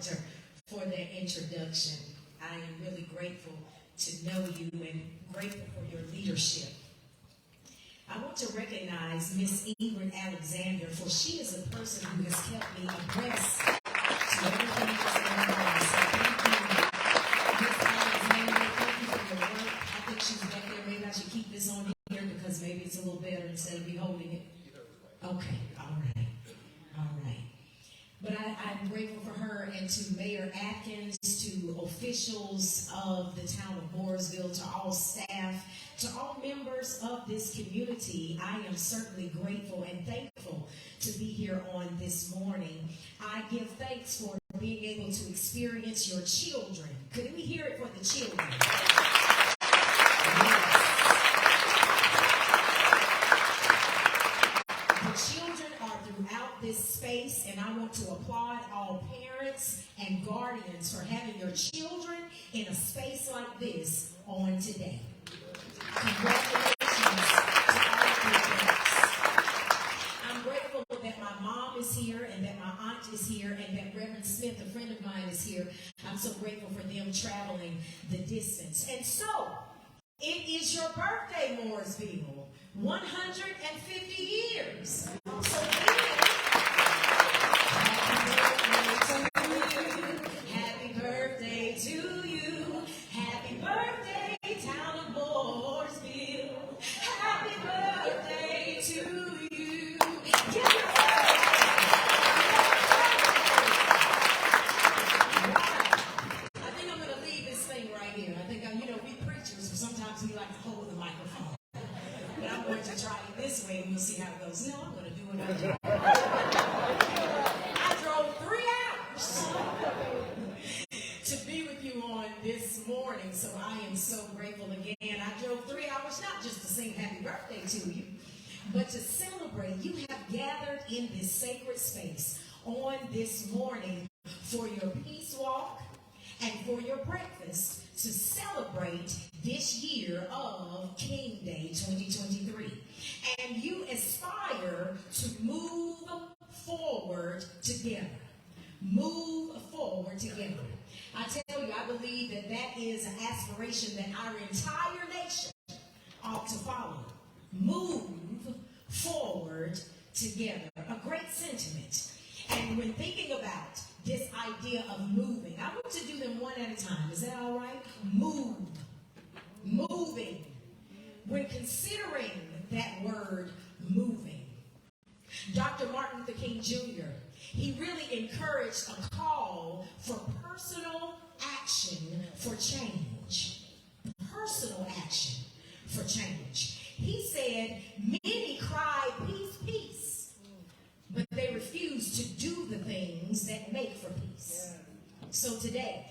Carpenter for their introduction. I am really grateful to know you and grateful for your leadership. I want to recognize Miss Ingrid Alexander, for she is a person who has kept me abreast to everything that's going on. So thank you, Miss Alexander. Thank you for your work. I think she's back there. Maybe I should keep this on here because maybe it's a little better instead of me holding it. Okay, all right. But I'm grateful for her and to Mayor Atkins, to officials of the town of Mooresville, to all staff, to all members of this community. I am certainly grateful and thankful to be here on this morning. I give thanks for being able to experience your children. Could we hear it for the children? Yes. The children are throughout this space, and I want to applaud all parents and guardians for having your children in a space like this on today. Congratulations to all of your parents. I'm grateful that my mom is here and that my aunt is here and that Reverend Smith, a friend of mine, is here. I'm so grateful for them traveling the distance. And so, it is your birthday, Mooresville. 150 years. So happy birthday to you. Happy birthday, town of Mooresville. Happy birthday to you. I think I'm going to leave this thing right here. I think, we preachers, sometimes we like to hold the microphone. But I'm going to try it this way and we'll see how it goes. No, I'm going to do it. I drove 3 hours to be with you on this morning, so I am so grateful again. I drove 3 hours not just to sing happy birthday to you, but to celebrate. You have gathered in this sacred space on this morning for your peace walk and for your breakfast to celebrate this year of King Day 2023. And you aspire to move forward together. Move forward together. I tell you, I believe that is an aspiration that our entire nation ought to follow. Move forward together. A great sentiment. And when thinking about this idea of moving, I want to do them one at a time. Is that all right? Move. Moving. When considering that word moving, Dr. Martin Luther King Jr., he really encouraged a call for personal action for change. Personal action for change. He said, many cry peace, peace, but they refuse to do the things that make for peace. So today,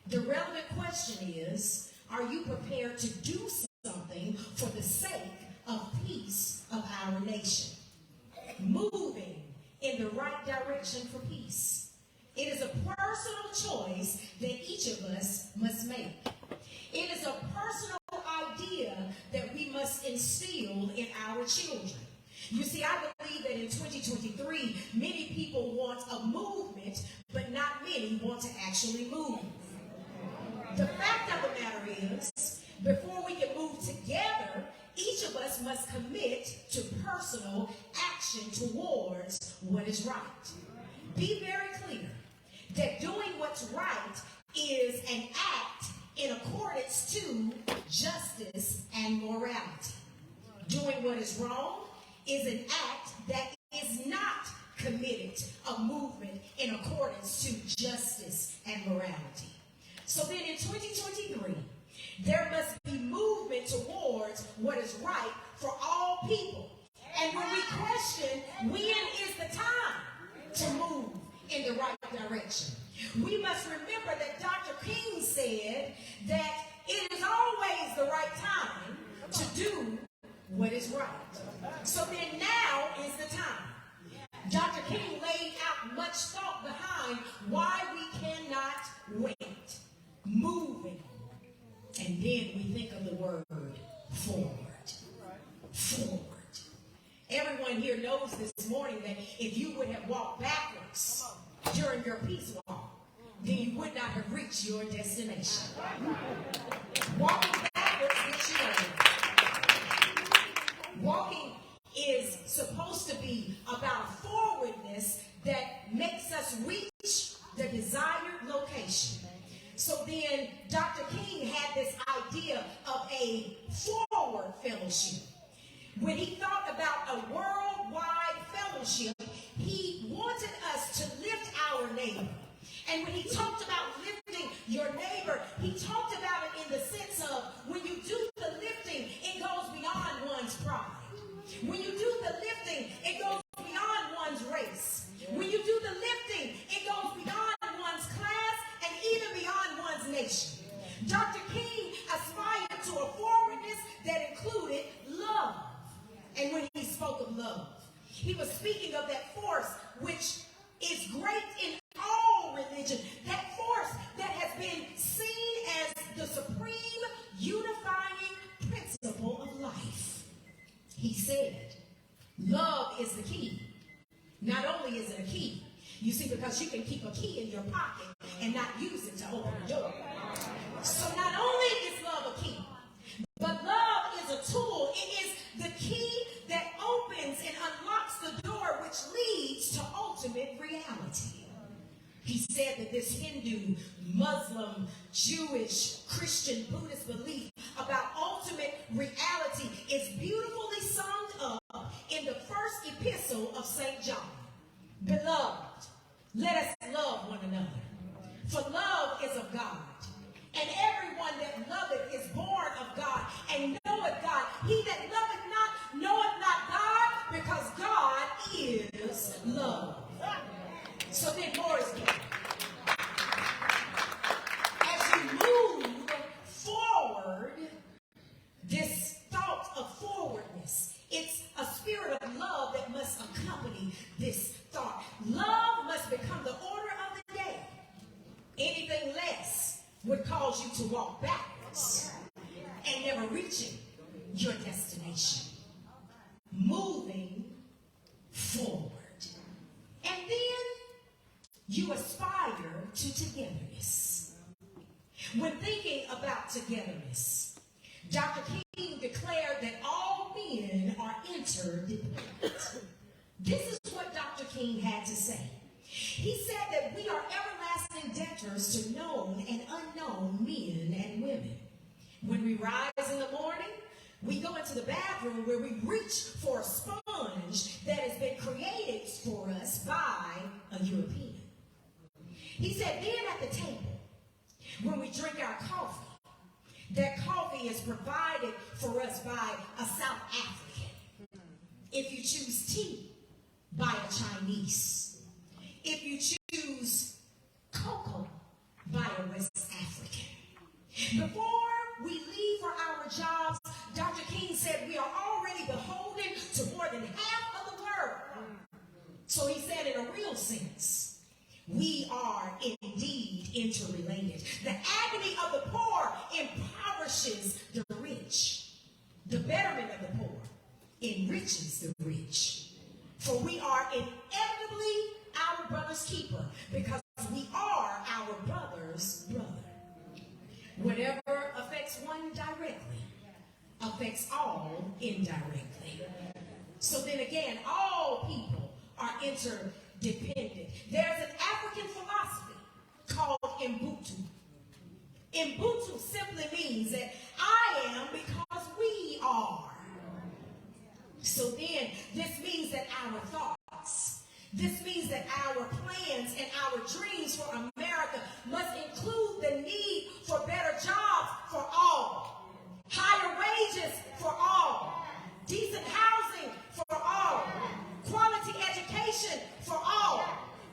the relevant question is, are you prepared to do something for the sake of peace of our nation? Moving in the right direction for peace. It is a personal choice that each of us must make. It is a personal idea that we must instill in our children. You see, I believe that in 2023, many people want a movement, but not many want to actually move. The fact of the matter is, before we can move together, each of us must commit to personal action towards what is right. Be very clear that doing what's right is an act in accordance to justice and morality. Doing what is wrong is an act that is not committed a movement in accordance to justice and morality. So then in 2023, there must be movement towards what is right for all people. And when we question when is the time to move in the right direction, we must remember that Dr. King said that it is always the right time to do what is right. So then now is the time. Dr. King laid out much thought behind why we cannot wait. Moving. And then we think of the word forward. Forward. Everyone here knows this morning that if you would have walked backwards during your peace walk, then you would not have reached your destination. Walking backwards gets you nowhere. Walking is supposed to be about forwardness that makes us reach the desired location. So then Dr. King had this idea of a forward fellowship. When he thought about a worldwide fellowship, he wanted us to lift our neighbor. And when he talked about lifting your neighbor, he talked about it in the sense of when you do the lifting, it goes beyond one's pride. When you do the lifting, it goes beyond one's race. When you do the lifting, it goes beyond one's class and even beyond one's nation. Dr. King aspired to a forwardness that included love. And when he spoke of love, he was speaking of that force which is great in all religion, that force that has been seen as the supreme unifying principle of life. He said, love is the key. Not only is it a key, you see, because you can keep a key in your pocket and not use it to open the door. So not only is love a key, but love is a tool. It is the key that opens and unlocks the door which leads to ultimate reality. He said that this Hindu, Muslim, Jewish, Christian, Buddhist belief about ultimate reality is beautifully summed up in the first epistle of St. John. Beloved, let us love one another, for love is of God. And everyone that loveth is born of God and knoweth God. He that loveth not knoweth not God, because God is love. So then more is given. As you move forward, this thought of forwardness, it's a spirit of love that must accompany this thought. Love must become the order of the day. Anything less would cause you to walk backwards and never reaching your destination. Moving forward. And then you aspire to togetherness. When thinking about togetherness, Dr. King declared that all men are interdependent. This is what Dr. King had to say. He said that we are everlasting debtors to known and unknown men and women. When we rise in the morning, we go into the bathroom where we reach for a sponge that has been created for us by a European. He said then at the table, when we drink our coffee, that coffee is provided for us by a South African. If you choose tea, by a Chinese. If you choose cocoa, by a West African. Before we leave for our jobs, Dr. King said we are already beholden to more than half of the world. So he said in a real sense, we are indeed interrelated. The agony of the poor impoverishes the rich. The betterment of the poor enriches the rich. For we are inevitably our brother's keeper, because we are our brother's brother. Whatever affects one directly affects all indirectly. So then again, all people are interdependent. There's an African philosophy called Ubuntu. Ubuntu simply means that I am because we are. So then this means that our thoughts, this means that our plans and our dreams for America must include the need for better jobs for all, higher wages for all, decent housing for all, quality education for all.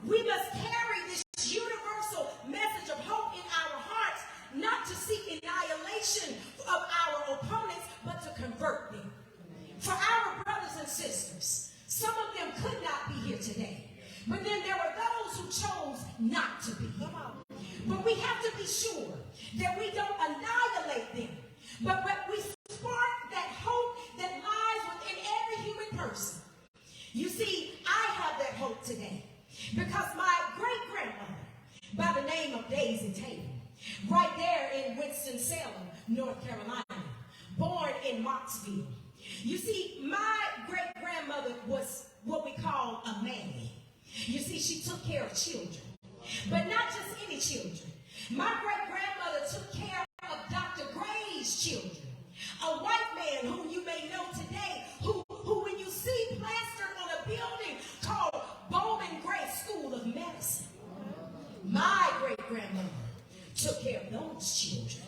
We must carry this universal message of hope in our hearts, not to seek annihilation of our opponents, but to convert them. For our brothers and sisters, some of them could not be here today, but then there were those who chose not to be here. But we have to be sure that we don't annihilate them, but we spark that hope that lies within every human person. You see, I have that hope today because my great-grandmother, by the name of Daisy Taylor, right there in Winston-Salem, North Carolina, born in Mocksville. You see, my great-grandmother was what we call a mammy. You see, she took care of children, but not just any children. My great-grandmother took care of Dr. Gray's children, a white man whom you may know today, who when you see plastered on a building called Bowman Gray School of Medicine, my great-grandmother took care of those children.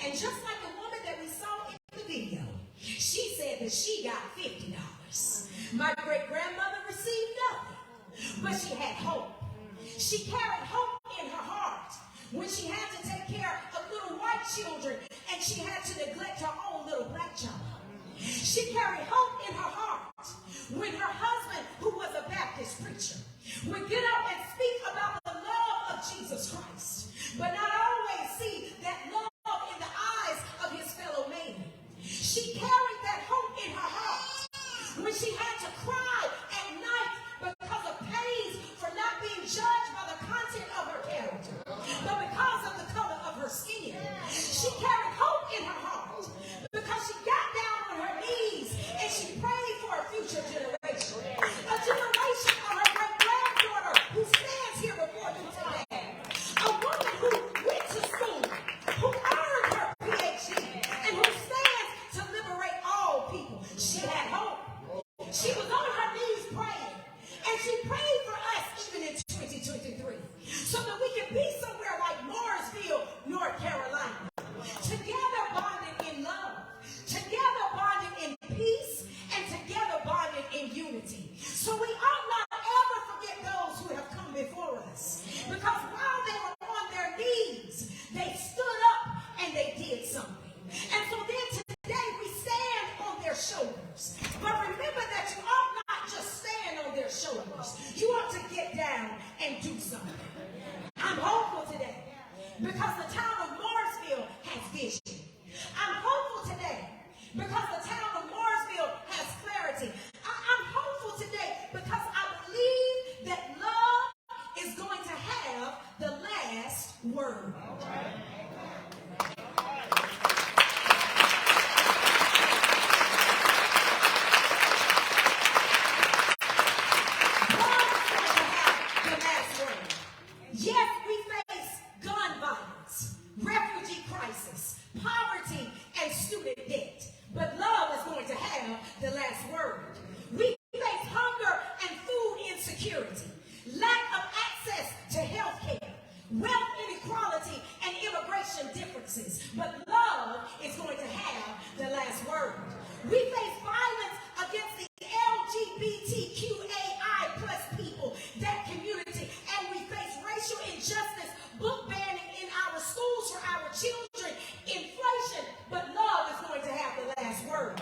And just like the woman that we saw in the video, she said that she got $50. My great-grandmother received nothing, but she had hope. She carried hope in her heart when she had to take care of little white children and she had to neglect her own little black child. She carried hope in her heart when her husband, who was a Baptist preacher, would get up and speak about the love of Jesus Christ, but not always see that love in the eyes of his fellow man. She carried that hope in her heart when she had to cry at night because of pains for not being judged by the content of her character, but because of the color of her skin. She carried hope in her heart because she got down on her knees and she prayed for a future generation, a generation of her great-granddaughter who stands here before you today, a woman who went to school, who earned her PhD, and who stands to liberate all people. She had hope. She was on her knees praying, and she prayed for us even in 2023, so that we can be somewhere like Morrisville, North Carolina, together bonded in love, together bonded in peace, and together bonded in unity. So we ought not ever forget those who have come before us, because while they were on their knees, they stood up and they did something. And so then today we stand on their shoulders. But remember that you ought not just stand on their shoulders. You ought to get down and do something. I'm hopeful today because the town of Morrisville has vision. I'm hopeful today because the town of Morrisville has clarity. I'm hopeful today because I believe that love is going to have the last word. Yes, we face gun violence, refugee crisis, poverty, and student debt. But love is going to have the last word. We face hunger and food insecurity, lack of access to health care, wealth inequality, and immigration differences. But love is going to have the last word. We face violence against the LGBTQAI plus people, that community, and we face racial injustice, book banning in our schools for our children, inflation, but love is going to have the last word.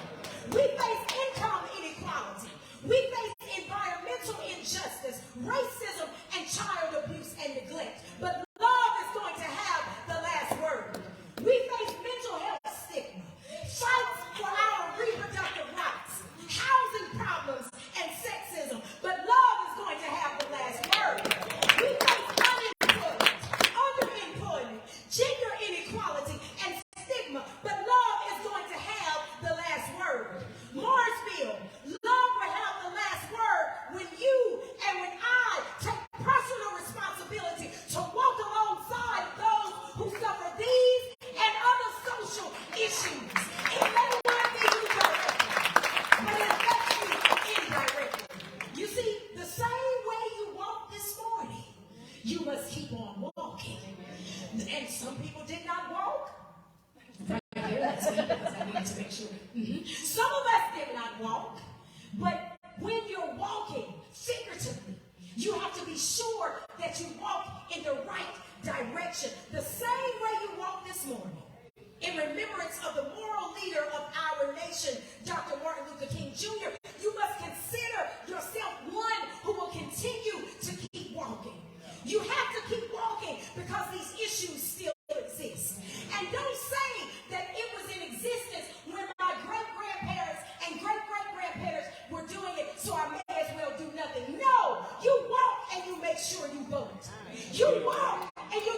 We face income inequality. We face environmental injustice, racism, and child abuse and neglect, but love is going to have the last word. We face mental health stigma, fights for our reproductive rights, housing problems, and sexism, but love is going to have the last word. We face unemployment, underemployment, gender inequality, and stigma, but love is going to have the last word. Morrisville, love will have the last word when you and when I take personal responsibility to walk alongside those who suffer these and other social issues. It may not be you directly, but it affects you indirectly. You see, the same way you walked this morning, you must keep on walking. And some people did not walk. Right here, that's me, because I need to make sure. Some of us did not walk, but when you're walking figuratively, you have to be sure that you walk in the right direction. The same way you walked this morning, in remembrance of the moral leader of our nation, Dr. Martin Luther King Jr., you must consider yourself one who will continue to keep walking. You have to keep walking because these issues still exist. And don't say that it was in existence when my great-grandparents and great-great-grandparents were doing it, so I may as well do nothing. No, you walk and you make sure you vote. You walk and you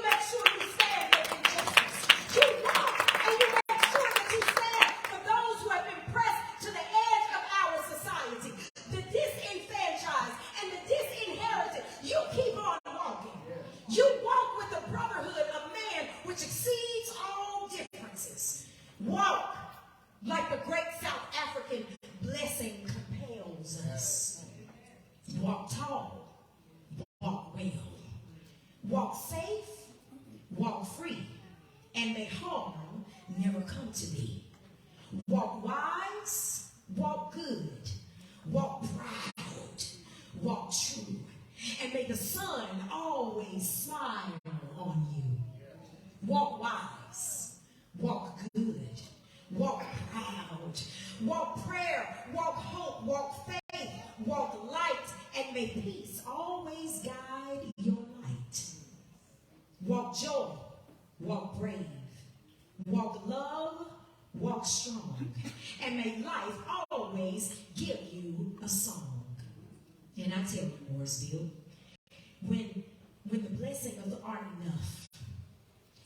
safe, walk free, and may harm never come to thee. Walk wise, walk good, walk proud, walk true, and may the sun always smile on you. Walk wise, walk good, walk proud, walk prayer, walk hope, walk faith, walk light, and may peace always guide your light. Walk joy, walk brave, walk love, walk strong, and may life always give you a song. And I tell you, Mooresville, when the blessing of the art enough,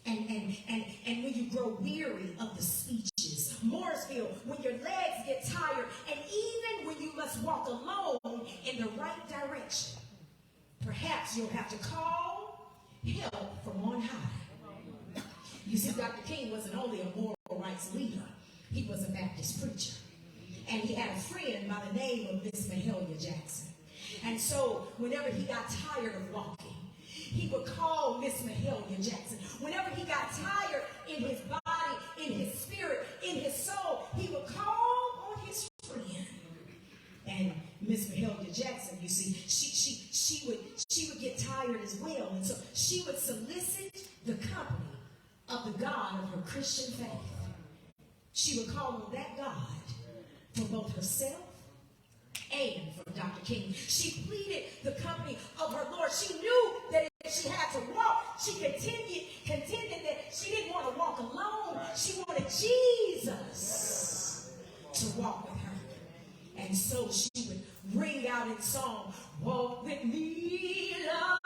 and when you grow weary of the speeches, Mooresville, when your legs get tired, and even when you must walk alone in the right direction, perhaps you'll have to call help from on high. You see, Dr. King wasn't only a moral rights leader, he was a Baptist preacher. And he had a friend by the name of Miss Mahalia Jackson. And so whenever he got tired of walking, he would call Miss Mahalia Jackson. Whenever he got tired in his body, in his spirit, in his soul, he would call on his friend. And Miss Mahalia Jackson, you see, she would get tired as well. And so she would solicit the company of the God of her Christian faith. She would call on that God for both herself and for Dr. King. She pleaded the company of her Lord. She knew that if she had to walk, she contended that she didn't want to walk alone. She wanted Jesus to walk with her. And so she would ring out in song, walk with me, Lord.